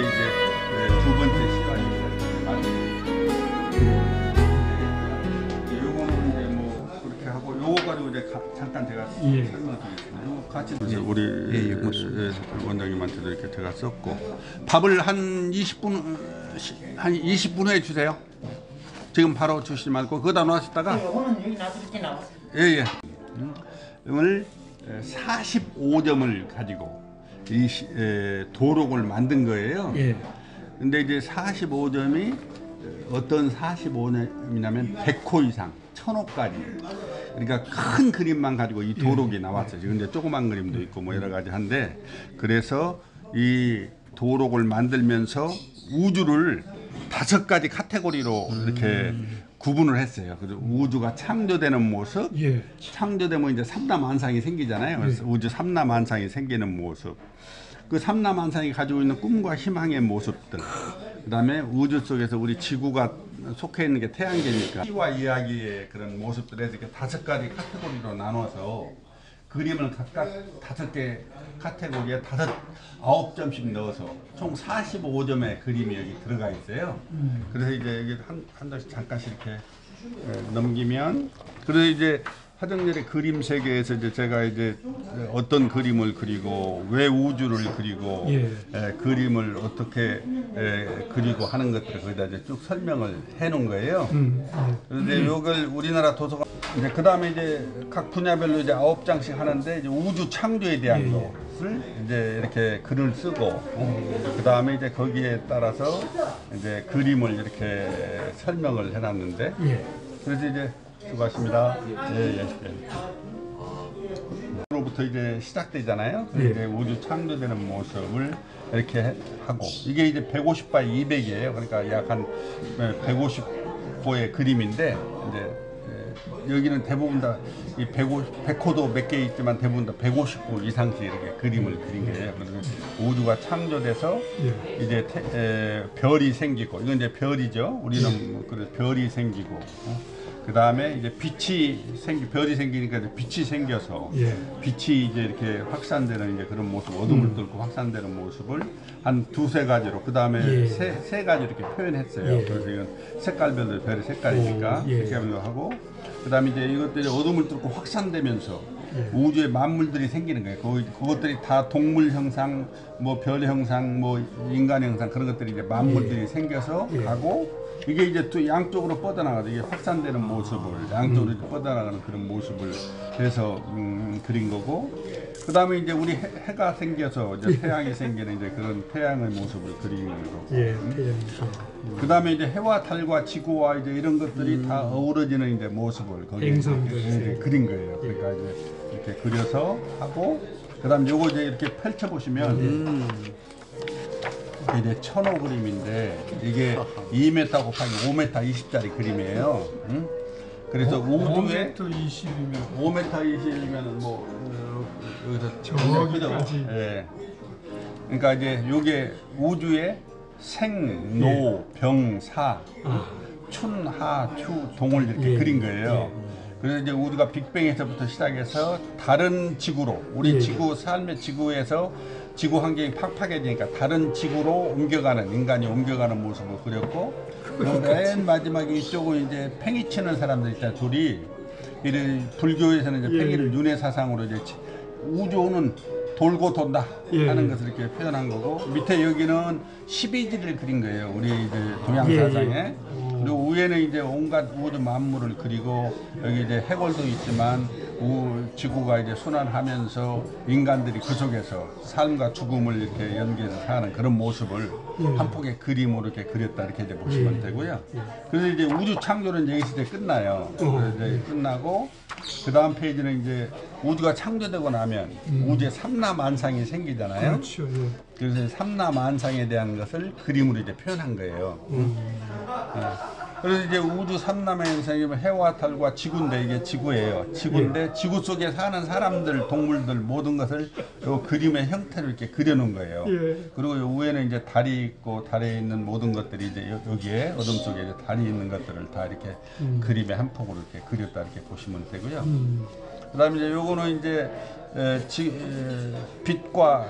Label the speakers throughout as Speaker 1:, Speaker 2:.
Speaker 1: 이제 두 번째 시간입니다. 요거는 이제 뭐 그렇게 하고 요거 가지고 이제 잠깐 제가 설명드리겠습니다. 요거 같이 우리 원장님한테도 이렇게 제가 썼고 밥을 한 20분 후에 주세요. 지금 바로 주시지 말고 거기다 놓으셨다가
Speaker 2: 요거는 여기 놔두지 나와.
Speaker 1: 예예. 오늘 45점을 가지고 이 도록을 만든 거예요.
Speaker 3: 예.
Speaker 1: 근데 이제 45점이 어떤 45점이냐면 100호 이상, 1000호까지. 그러니까 큰 그림만 가지고 이 도록이 나왔어요. 지금 이제 조그만 그림도 있고 뭐 여러 가지 한데, 그래서 이 도록을 만들면서 우주를 5가지 카테고리로 이렇게 구분을 했어요. 그래서 우주가 창조되는 모습,
Speaker 3: 예.
Speaker 1: 창조되면 이제 삼라만상이 생기잖아요. 그래서 우주 삼라만상이 생기는 모습, 그 삼라만상이 가지고 있는 꿈과 희망의 모습들, 그다음에 우주 속에서 우리 지구가 속해 있는 게 태양계니까 시와 이야기의 그런 모습들에서 이렇게 5가지 카테고리로 나눠서 그림을 각각 5개 카테고리에 9점씩 넣어서 총 45점의 그림이 여기 들어가 있어요. 그래서 이제 여기 한 장씩 잠깐씩 이렇게 넘기면, 그래서 이제 화정렬의 그림 세계에서 이제 제가 이제 어떤 그림을 그리고 왜 우주를 그리고 그림을 어떻게 그리고 하는 것들을 거기다 이제 쭉 설명을 해 놓은 거예요. 그런데 이걸 우리나라 도서관 이제 그 다음에 이제 각 분야별로 이제 9장씩 하는데, 이제 우주 창조에 대한 것을 이제 이렇게 글을 쓰고 그 다음에 이제 거기에 따라서 이제 그림을 이렇게 설명을 해놨는데, 그래서 이제 수고하십니다. 로부터 이제 시작되잖아요. 이제 우주 창조되는 모습을 이렇게 하고, 이게 이제 150 x 200이에요. 그러니까 약 한 150호의 그림인데, 이제 여기는 대부분 다 이 100호도 몇 개 있지만 대부분 다 150호 이상씩 이렇게 그림을 그린 거예요. 그래서 우주가 창조돼서 이제 별이 생기고, 이건 이제 별이죠. 우리는 그래서 별이 생기고, 그 다음에 이제 별이 생기니까 이제 빛이 생겨서 빛이 이제 이렇게 확산되는 이제 그런 모습, 어둠을 뚫고 확산되는 모습을 한 2-3가지로, 그 다음에 세 가지 이렇게 표현했어요. 그래서 이건 색깔별로 별의 색깔이니까 색깔별로 하고, 그 다음에 이제 이것들이 어둠을 뚫고 확산되면서 우주의 만물들이 생기는 거예요. 그것들이 다 동물 형상, 뭐 별 형상, 뭐 인간 형상, 그런 것들이 이제 만물들이 생겨서 가고, 이게 이제 또 양쪽으로 뻗어나가서 이게 확산되는 모습을 양쪽으로 뻗어나가는 그런 모습을 해서 그린 거고, 그 다음에 이제 우리 해가 생겨서 이제 태양이 생기는 이제 그런 태양의 모습을 그리는 거고, 그 다음에 이제 해와 달과 지구와 이제 이런 것들이 다 어우러지는 이제 모습을 거기에 그린 거예요. 그러니까 이제 이렇게 그려서 하고, 그 다음에 요거 이제 이렇게 펼쳐 보시면 이게 1000호 그림인데, 이게 2m 곱하기 5m 20짜리 그림이에요. 그래서 우주에 5m 20이면 뭐 여기서 저기까지. 그러니까 이제 요게 우주의 생, 노, 병, 사, 춘, 하, 추, 동을 이렇게 그린 거예요. 그래서 이제 우주가 빅뱅에서부터 시작해서 다른 지구로, 우리 지구, 삶의 지구에서 지구 환경이 팍팍해지니까 다른 지구로 옮겨가는, 인간이 옮겨가는 모습을 그렸고, 맨 마지막에 이쪽은 이제 팽이 치는 사람들 있잖아요. 둘이. 불교에서는 이제 팽이를 윤회 사상으로 이제 우주는 돌고 돈다 하는 것을 이렇게 표현한 거고, 밑에 여기는 12지를 그린 거예요. 우리 이제 동양 사상에. 그리고 위에는 이제 온갖 우주 만물을 그리고, 여기 이제 해골도 있지만 지구가 이제 순환하면서 인간들이 그 속에서 삶과 죽음을 이렇게 연계해서 사는 그런 모습을 한 폭의 그림으로 이렇게 그렸다, 이렇게 이제 보시면 되고요. 그래서 이제 우주 창조는 이제 여기서 이제 끝나요. 그래서 이제 끝나고, 그 다음 페이지는 이제 우주가 창조되고 나면 우주의 삼라만상이 생기잖아요.
Speaker 3: 그렇죠.
Speaker 1: 그래서 삼라만상에 대한 것을 그림으로 이제 표현한 거예요. 그래서 이제 우주 삼라만상이면 해와 달과 지구인데, 이게 지구예요. 지구인데 지구 속에 사는 사람들, 동물들 모든 것을 요 그림의 형태로 이렇게 그려놓은 거예요. 그리고 요 위에는 이제 달이 있고, 달에 있는 모든 것들이 이제 여기에 어둠 속에 이제 달이 있는 것들을 다 이렇게 그림의 한 폭으로 이렇게 그렸다, 이렇게 보시면 되고요. 그다음에 이제 요거는 이제 빛과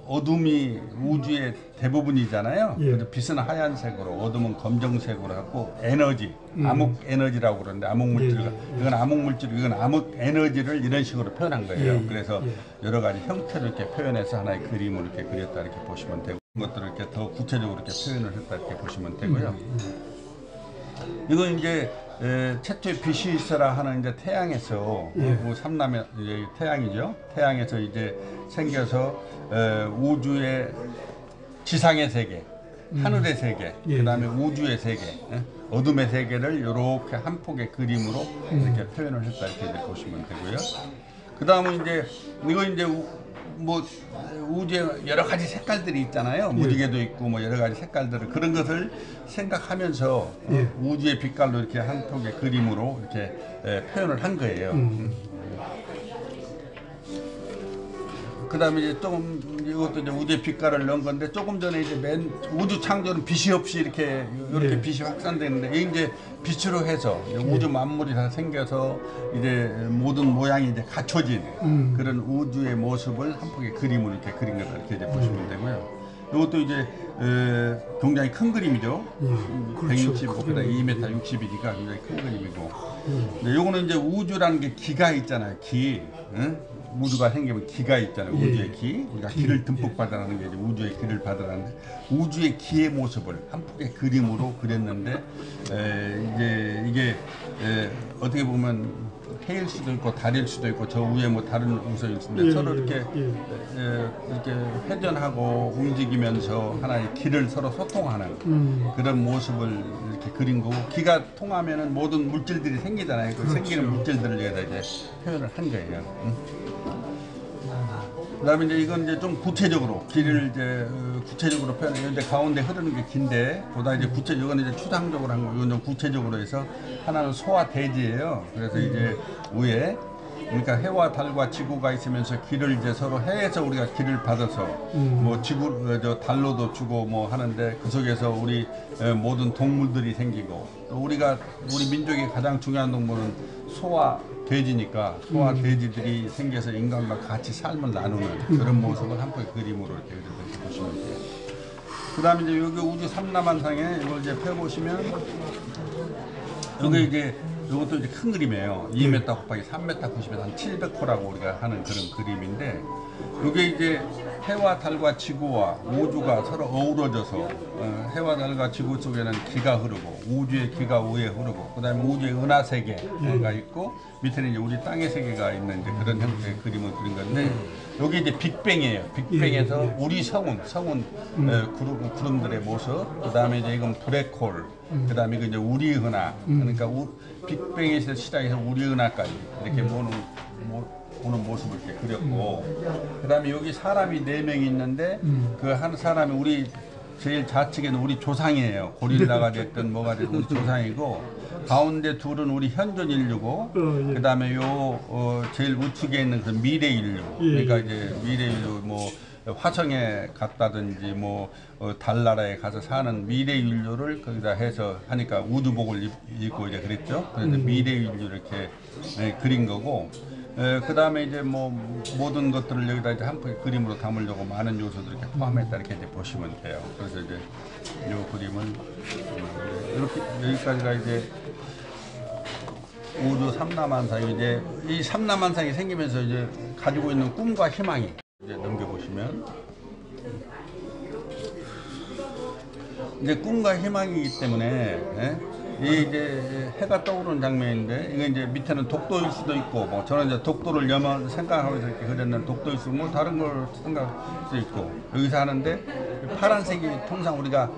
Speaker 1: 어둠이 우주의 대부분이잖아요.
Speaker 2: 예.
Speaker 1: 그래서 빛은 하얀색으로, 어둠은 검정색으로 하고 에너지, 암흑 에너지라고 그러는데 암흑 물질, 이건 암흑 물질, 이건 암흑 에너지를 이런 식으로 표현한 거예요. 그래서 여러 가지 형태를 이렇게 표현해서 하나의 그림을 이렇게 그렸다 이렇게 보시면 되고, 것들을 이렇게 더 구체적으로 이렇게 표현을 했다 이렇게 보시면 되고요. 이건 이제 최초의 빛이 있어라 하는 이제 태양에서 삼남의 이제 태양이죠. 태양에서 이제 생겨서 우주의 지상의 세계, 하늘의 세계, 그다음에 우주의 세계, 어둠의 세계를 이렇게 한 폭의 그림으로 이렇게 표현을 했다 이렇게 이제 보시면 되고요. 그다음은 이제 이거 이제 뭐 우주에 여러 가지 색깔들이 있잖아요. 무지개도 있고 뭐 여러 가지 색깔들을, 그런 것을 생각하면서 우주의 빛깔로 이렇게 한 폭의 그림으로 이렇게 표현을 한 거예요. 그다음에 이제 조금 이것도 이제 우주의 빛깔을 넣은 건데, 조금 전에 이제 맨 우주 창조는 빛이 없이 이렇게 빛이 확산되는데, 이제 빛으로 해서 우주 만물이 다 생겨서 이제 모든 모양이 이제 갖춰진 그런 우주의 모습을 한 폭의 그림으로 이렇게 그린 거다 이렇게 이제 보시면 되고요. 이것도 이제 굉장히 큰 그림이죠. 165, 그다음에 2m 60이니까 굉장히 큰 그림이고. 요거는 이제 우주라는 게 기가 있잖아요. 기. 우주가 생기면 기가 있잖아요. 우주의 기. 우리가 기를 듬뿍 받아라는 게 이제 우주의 기를 받아라는데, 우주의 기의 모습을 한 폭의 그림으로 그렸는데, 이제 이게 어떻게 보면 해일 수도 있고 달일 수도 있고 저 위에 뭐 다른 우선이 있는데, 서로 이렇게 이렇게 회전하고 움직이면서 하나의 기를 서로 소통하는 그런 모습을 이렇게 그린 거고, 기가 통하면은 모든 물질들이 생기잖아요. 그 생기는 물질들을 여기다 이제 표현을 한 거예요. 그다음에 이제 이건 이제 좀 구체적으로 기를 이제 구체적으로 표현해요. 이제 가운데 흐르는 게 긴데, 보다 이제 이건 이제 추상적으로 한 거, 이건 좀 구체적으로 해서, 하나는 소와 대지예요. 그래서 이제 위에, 그러니까 해와 달과 지구가 있으면서 기를 이제 서로 해에서 우리가 기를 받아서 뭐 지구 저 달로도 주고 뭐 하는데, 그 속에서 우리 모든 동물들이 생기고, 또 우리 민족의 가장 중요한 동물은 소와 돼지니까, 소와 돼지들이 생겨서 인간과 같이 삶을 나누는 그런 모습을 한 폭의 그림으로 이렇게 보시면 돼요. 그 다음에 이제 여기 우주 삼라만상에 이걸 이제 펴보시면, 여기 이제 이것도 이제 큰 그림이에요. 2m 곱하기 3m 90에서 한 700호라고 우리가 하는 그런 그림인데, 이게 이제 해와 달과 지구와 우주가 서로 어우러져서, 해와 달과 지구 속에는 기가 흐르고, 우주의 기가 위에 흐르고, 그 다음에 우주의 은하 세계가 있고, 밑에는 이제 우리 땅의 세계가 있는 이제 그런 형태의 그림을 그린 건데, 여기 이제 빅뱅이에요. 빅뱅에서 우리 성운 구름들의 모습, 그 다음에 이제 이건 블랙홀, 그 다음에 이제 우리 은하, 그러니까 빅뱅에서 시작해서 우리 은하까지 이렇게 보는 모습을 이렇게 그렸고, 그 다음에 여기 사람이 4명이 있는데, 그 한 사람이 우리 제일 좌측에는 우리 조상이에요. 고릴라가 됐든 뭐가 됐든 우리 조상이고, 가운데 둘은 우리 현존 인류고, 그 다음에 제일 우측에 있는 그 미래 인류, 그러니까 이제 미래 인류 뭐 화성에 갔다든지 뭐 달나라에 가서 사는 미래 인류를 거기다 해서 하니까 우주복을 입고 이제 그랬죠. 그래서 미래 인류 이렇게 그린 거고, 그 다음에 이제 뭐 모든 것들을 여기다 이제 한 폭의 그림으로 담으려고 많은 요소들을 이렇게 포함했다 이렇게 이제 보시면 돼요. 그래서 이제 이 그림을 이렇게 여기까지가 이제 우주 삼라만상이, 이제 이 삼라만상이 생기면서 이제 가지고 있는 꿈과 희망이 이제 넘겨보시면, 이제 꿈과 희망이기 때문에 이 이제 해가 떠오르는 장면인데, 이거 이제 밑에는 독도일 수도 있고, 뭐 저는 이제 독도를 생각하면서 이렇게 그렸는데, 독도일 수도 있고, 뭐 다른 걸 생각할 수도 있고, 여기서 하는데 파란색이 통상 우리가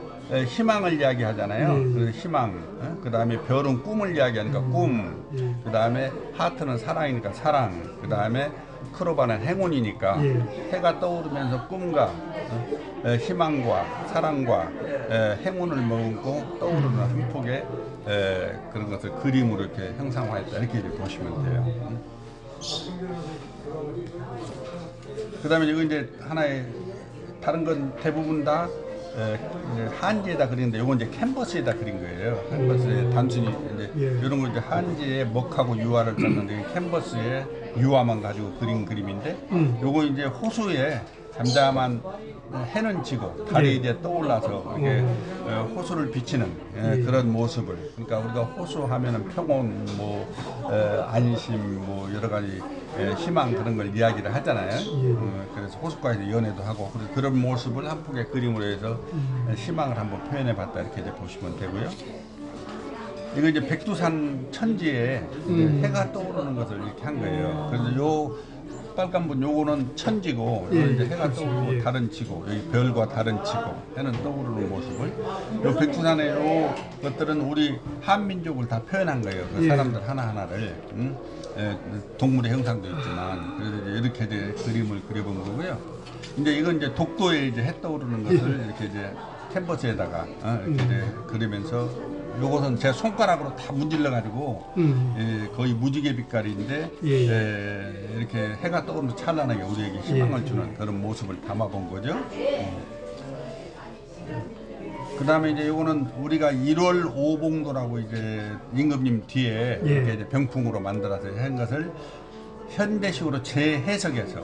Speaker 1: 희망을 이야기하잖아요. 그래서 희망, 그 다음에 별은 꿈을 이야기하니까 꿈, 그 다음에 하트는 사랑이니까 사랑, 그 다음에 크로바는 행운이니까 해가 떠오르면서 꿈과 희망과 사랑과 행운을 머금고 떠오르는 한 폭의 그런 것을 그림으로 이렇게 형상화했다 이렇게 이제 보시면 돼요. 그 다음에 이거 이제 하나의, 다른 건 대부분 다 한지에다 그리는데 요건 이제 캔버스에다 그린 거예요. 캔버스에 단순히 이제 이런 거 이제 한지에 먹하고 유화를 썼는데 캔버스에 유화만 가지고 그린 그림인데 요거 이제 호수에 잠잠한 해는 지고 달이 이제 떠올라서 이렇게 호수를 비치는 그런 모습을, 그러니까 우리가 호수 하면은 평온, 뭐 안심, 뭐 여러 가지 희망 그런 걸 이야기를 하잖아요. 그래서 호숫가에서 연애도 하고 그런 모습을 한 폭의 그림으로 해서 희망을 한번 표현해 봤다, 이렇게 이제 보시면 되고요. 이거 이제 백두산 천지에 해가 떠오르는 것을 이렇게 한 거예요. 그래서 요 빨간 분 요거는 천지고, 이제 해가 떠오르고 다른 지고, 여기 별과 다른 지고, 해는 떠오르는 모습을, 요 백두산의 요 것들은 우리 한민족을 다 표현한 거예요. 그 사람들 하나하나를. 동물의 형상도 있지만, 그래서 이제 이렇게 이제 그림을 그려본 거고요. 이제 이건 이제 독도에 이제 해 떠오르는 것을 이렇게 이제 캔버스에다가 이렇게 이제 그리면서, 요것은 제 손가락으로 다 문질러 가지고 거의 무지개 빛깔인데 이렇게 해가 떠오르면서 찬란하게 우리에게 희망을 주는 그런 모습을 담아본 거죠. 그 다음에 이제 요거는 우리가 1월 오봉도라고 이제 임금님 뒤에 이렇게 이제 병풍으로 만들어서 한 것을 현대식으로 재해석해서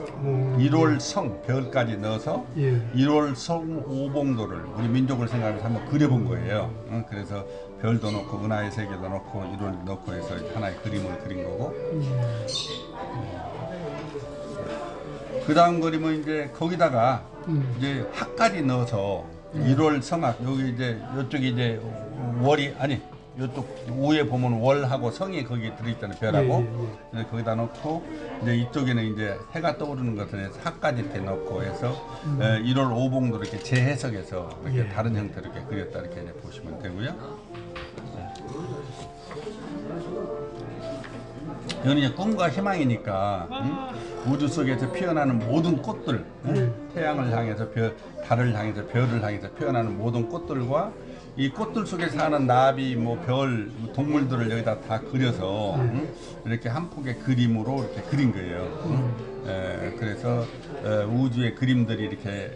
Speaker 1: 1월 성 별까지 넣어서 1월 성 오봉도를 우리 민족을 생각하면서 한번 그려본 거예요. 그래서 별도 넣고 은하의 세계도 넣고 1월 넣고 해서 하나의 그림을 그린 거고, 그 다음 그림은 이제 거기다가 이제 학까지 넣어서 1월 성학, 여기 이제 이쪽이 이제 월이 아니 이쪽 위에 보면 월하고 성이 거기 들어있잖아요. 별하고 거기다 넣고, 이제 이쪽에는 이제 해가 떠오르는 것을 학까지 이렇게 넣고 해서 1월 오봉도 이렇게 재해석해서 이렇게 다른 형태로 이렇게 그렸다, 이렇게 이제 보시면 되고요. 이거는 이제 꿈과 희망이니까 우주 속에서 피어나는 모든 꽃들, 태양을 향해서 달을 향해서 별을 향해서 피어나는 모든 꽃들과 이 꽃들 속에 사는 나비, 뭐 별, 동물들을 여기다 다 그려서 이렇게 한 폭의 그림으로 이렇게 그린 거예요. 그래서 우주의 그림들이 이렇게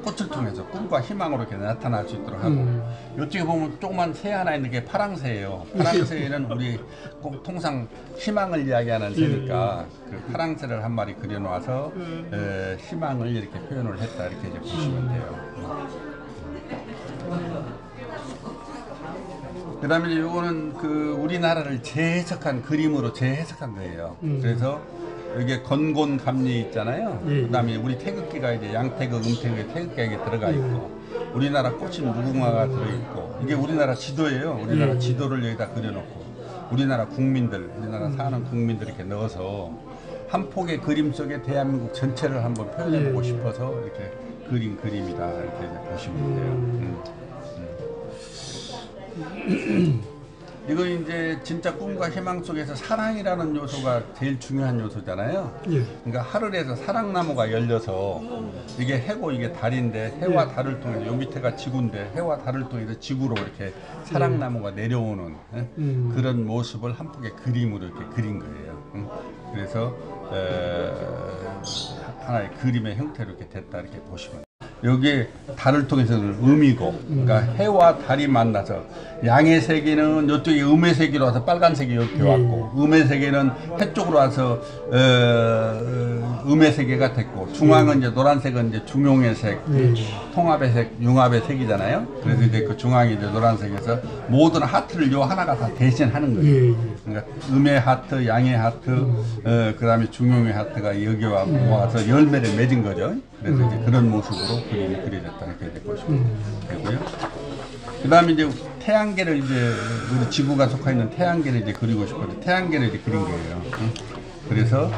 Speaker 1: 꽃을 통해서 꿈과 희망으로 이렇게 나타날 수 있도록 하고, 이쪽에 보면 조그만 새 하나 있는 게 파랑새예요. 파랑새는 우리 꼭 통상 희망을 이야기하는 새니까 그 파랑새를 한 마리 그려놔서 희망을 이렇게 표현을 했다, 이렇게 이제 보시면 돼요. 그 다음에 이제 요거는 그 우리나라를 재해석한 그림으로 재해석한 거예요. 그래서 여기에 건곤감리 있잖아요. 그 다음에 우리 태극기가 이제 양태극, 음태극에 태극기가 들어가 있고, 우리나라 꽃인 무궁화가 들어있고, 이게 우리나라 지도예요. 우리나라 지도를 여기다 그려놓고, 우리나라 국민들, 우리나라 사는 국민들 이렇게 넣어서 한 폭의 그림 속에 대한민국 전체를 한번 표현해보고 싶어서 이렇게 그린 그림이다, 이렇게 보시면 돼요. 이거 이제 진짜 꿈과 희망 속에서 사랑이라는 요소가 제일 중요한 요소잖아요. 그러니까 하늘에서 사랑나무가 열려서, 이게 해고 이게 달인데, 해와 달을 통해서, 요 밑에가 지구인데 해와 달을 통해서 지구로 이렇게 사랑나무가 내려오는 그런 모습을 한 폭의 그림으로 이렇게 그린 거예요. 그래서 하나의 그림의 형태로 이렇게 됐다, 이렇게 보시면. 여기 달을 통해서는 음이고, 그러니까 해와 달이 만나서 양의 세계는 이쪽에 음의 세계로 와서 빨간색이 이렇게 왔고, 음의 세계는 해 쪽으로 와서 음의 세계가 됐고, 중앙은 이제 노란색은 이제 중용의 색, 통합의 색, 융합의 색이잖아요. 그래서 이제 그 중앙이 이제 노란색에서 모든 하트를 요 하나가 다 대신하는 거예요. 그러니까 음의 하트, 양의 하트, 그 다음에 중용의 하트가 여기 와서 열매를 맺은 거죠. 그래서 이제 그런 모습으로 그림이 그려졌다, 이렇게 이제 보시면 되고요. 그 다음에 이제 태양계를 이제 우리 지구가 속해 있는 태양계를 이제 그리고 싶어서 태양계를 이제 그린 거예요. 그래서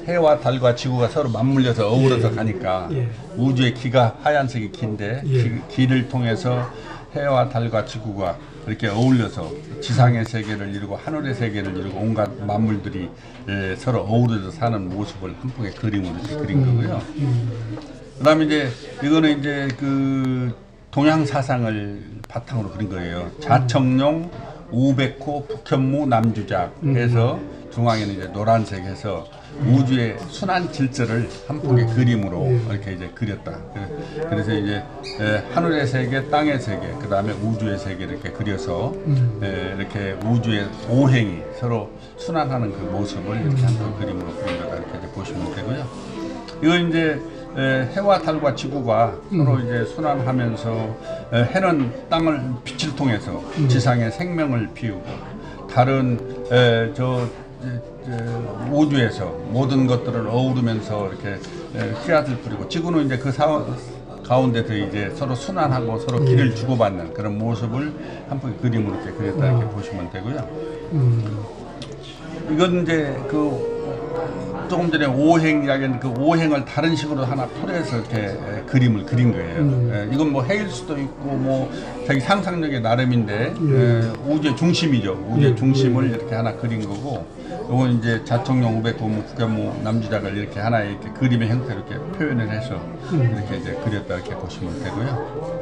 Speaker 1: 해와 달과 지구가 서로 맞물려서 어우러서 가니까 우주의 기가 하얀색이 긴데 기를 통해서 해와 달과 지구가 이렇게 어울려서 지상의 세계를 이루고 하늘의 세계를 이루고 온갖 만물들이 서로 어우러져 사는 모습을 한 폭의 그림으로 이렇게 그린 거고요. 그다음에 이제 이거는 이제 그 동양 사상을 바탕으로 그린 거예요. 자청룡, 우백호, 북현무, 남주작 해서 중앙에는 이제 노란색해서 우주의 순환 질서를 한 폭의 그림으로 이렇게 이제 그렸다. 그래서 이제 하늘의 세계, 땅의 세계, 그 다음에 우주의 세계 이렇게 그려서 이렇게 우주의 오행이 서로 순환하는 그 모습을 이렇게 한 폭 그림으로 그린 거다 이렇게 이제 보시면 되고요. 이건 이제 해와 달과 지구가 서로 이제 순환하면서 해는 땅을 빛을 통해서 지상에 생명을 피우고 달은 우주에서 모든 것들을 어우르면서 이렇게 씨앗을 뿌리고 지구는 이제 그 가운데서 이제 서로 순환하고 서로 길을 주고받는 그런 모습을 한 폭의 그림으로 이렇게 그렸다 이렇게 보시면 되고요. 이건 이제 조금 전에 오행 이야기했는데 그 오행을 다른 식으로 하나 풀어서 이렇게 그림을 그린 거예요. 이건 뭐 해일 수도 있고 뭐 자기 상상력의 나름인데 우주의 중심이죠. 우주의 중심을 이렇게 하나 그린 거고, 이건 이제 자청용 우백고무 국야무 남주작을 이렇게 하나의 이렇게 그림의 형태로 이렇게 표현을 해서 이렇게 이제 그렸다 이렇게 보시면 되고요.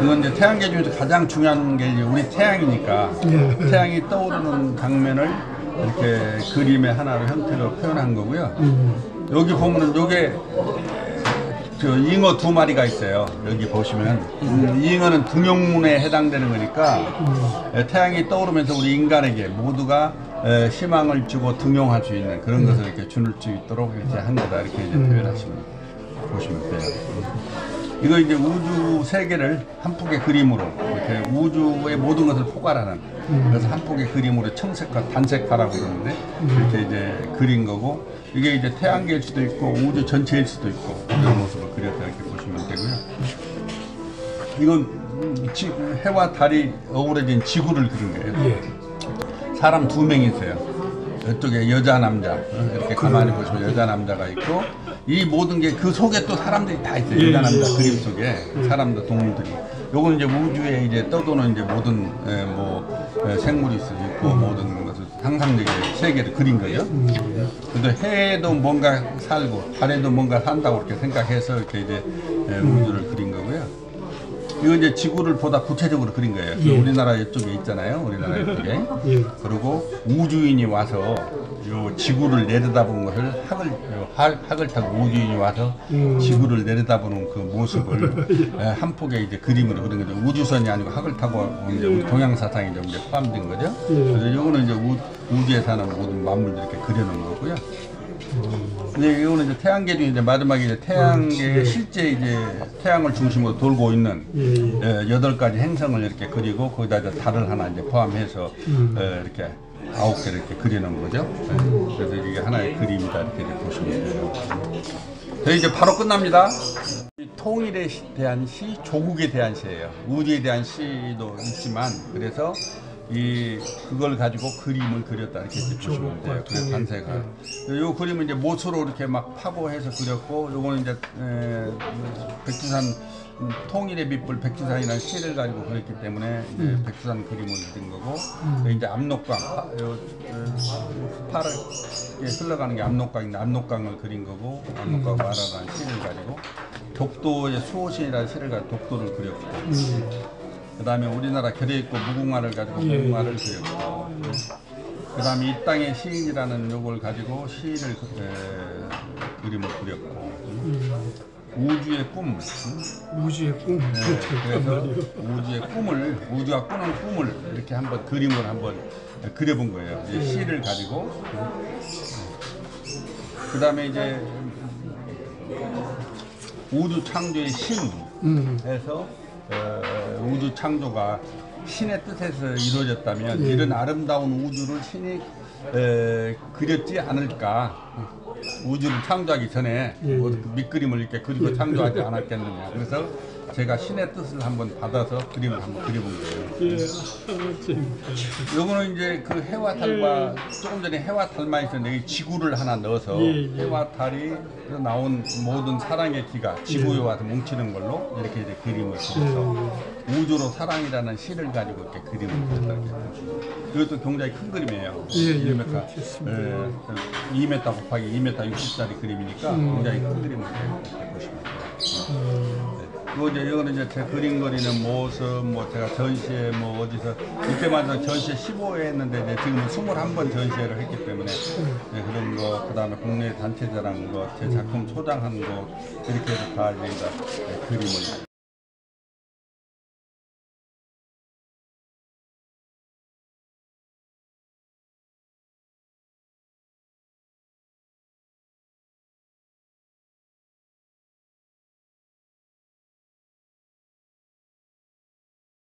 Speaker 1: 이건 이제 태양계 중에서 가장 중요한 게 이제 우리 태양이니까 태양이 떠오르는 장면을 이렇게 그림의 하나로 형태로 표현한 거고요. 여기 보면은 요게 잉어 2마리가 있어요. 여기 보시면 잉어는 등용문에 해당되는 거니까 태양이 떠오르면서 우리 인간에게 모두가 희망을 주고 등용할 수 있는 그런 것을 이렇게 줄 수 있도록 이렇게 한 거다 이렇게 이제 표현하시면 보시면 돼요. 이거 이제 우주 세계를 한 폭의 그림으로 이렇게 우주의 모든 것을 포괄하는 그래서 한 폭의 그림으로 청색화, 단색화라고 그러는데 이렇게 이제 그린 거고, 이게 이제 태양계일 수도 있고 우주 전체일 수도 있고 그런 모습을 그렸다 이렇게 보시면 되고요. 이건 해와 달이 어우러진 지구를 그린 거예요. 사람 2명이 있어요. 이쪽에 여자 남자 이렇게 가만히 보시면 여자 남자가 있고, 이 모든 게 그 속에 또 사람들이 다 있어요. 여자 남자 그림 속에 사람들 동물들이. 요거는 이제 우주에 이제 떠도는 이제 모든 생물이 있고 모든 것을 상상력의 세계를 그린 거예요. 근데 해에도 뭔가 살고 달에도 뭔가 산다고 이렇게 생각해서 이렇게 이제 우주를 그린 거고요. 이거 이제 지구를 보다 구체적으로 그린 거예요. 우리나라 이쪽에 있잖아요. 우리나라 이쪽에. 그리고 우주인이 와서 요 지구를 내려다보는 것을 학을 타고 우주인이 와서 지구를 내려다보는 그 모습을 한 폭의 이제 그림으로 그린 거죠. 우주선이 아니고 학을 타고 이제 우리 동양 사상이 좀 이제 포함된 거죠. 그래서 이거는 이제 우주에 사는 모든 만물들 이렇게 그려놓은 거고요. 근데 이거는 이제 태양계 중에 이제 마지막에 이제 태양계에 실제 이제 태양을 중심으로 돌고 있는 8가지 행성을 이렇게 그리고 거기다 이제 달을 하나 이제 포함해서 이렇게 9개를 이렇게 그려놓은 거죠. 그래서 이게 하나의 그림이다 이렇게 보시면 돼요. 저희 이제 바로 끝납니다. 통일에 대한 시, 조국에 대한 시예요. 우주에 대한 시도 있지만 그래서 그걸 가지고 그림을 그렸다 이렇게 보시면 돼요. 그래서 단색화. 요 그림은 이제 못으로 이렇게 막 파고해서 그렸고, 요거는 이제 백두산 통일의 빛불 백두산이라는 시를 가지고 그렸기 때문에 이제 백두산 그림을 그린 거고, 이제 압록강 파랗게 흘러가는 게 압록강인데 압록강을 그린 거고, 압록강 마라라는 시를 가지고 독도의 수호신이라는 시를 가지고 독도를 그렸고, 그 다음에 우리나라 결의있고 무궁화를 가지고 무궁화를 그렸고, 그 다음에 이 땅의 시인이라는 요걸 가지고 시를 그림을 그렸고, 우주의 꿈.
Speaker 2: 우주의 꿈.
Speaker 1: 그래서 우주의 꿈을, 우주가 꾸는 꿈을 이렇게 한번 그림을 한번 그려본 거예요. 이제 시를 가지고. 그 다음에 이제 우주 창조의 신 해서 우주 창조가 신의 뜻에서 이루어졌다면 이런 아름다운 우주를 신이 그렸지 않을까. 우주를 창조하기 전에 밑그림을 이렇게 그리고 창조하지 않았겠느냐. 그래서 제가 신의 뜻을 한번 받아서 그림을 한번 그려본 거예요. 요거는 이제 그 해와 달과 조금 전에 해와 달만 있었는데 여기 지구를 하나 넣어서 해와 달이 나온 모든 사랑의 기가 지구에 와서 뭉치는 걸로 이렇게 이제 그림을 그려서 우주로 사랑이라는 시를 가지고 이렇게 그림을 그렸다는 게 이것도 굉장히 큰 그림이에요. 2m 곱하기 2m 60짜리 그림이니까 굉장히 큰 그림을 이렇게 보시면 돼요. 이거는 이제 제 그림거리는 모습, 뭐 제가 전시회 뭐 어디서 이때마다 전시회 15회 했는데 이제 지금은 21번 전시회를 했기 때문에 네, 그런 거, 그다음에 국내 단체자랑 거, 제 작품 소장한 거 이렇게 해서 다 저희가 네, 그림을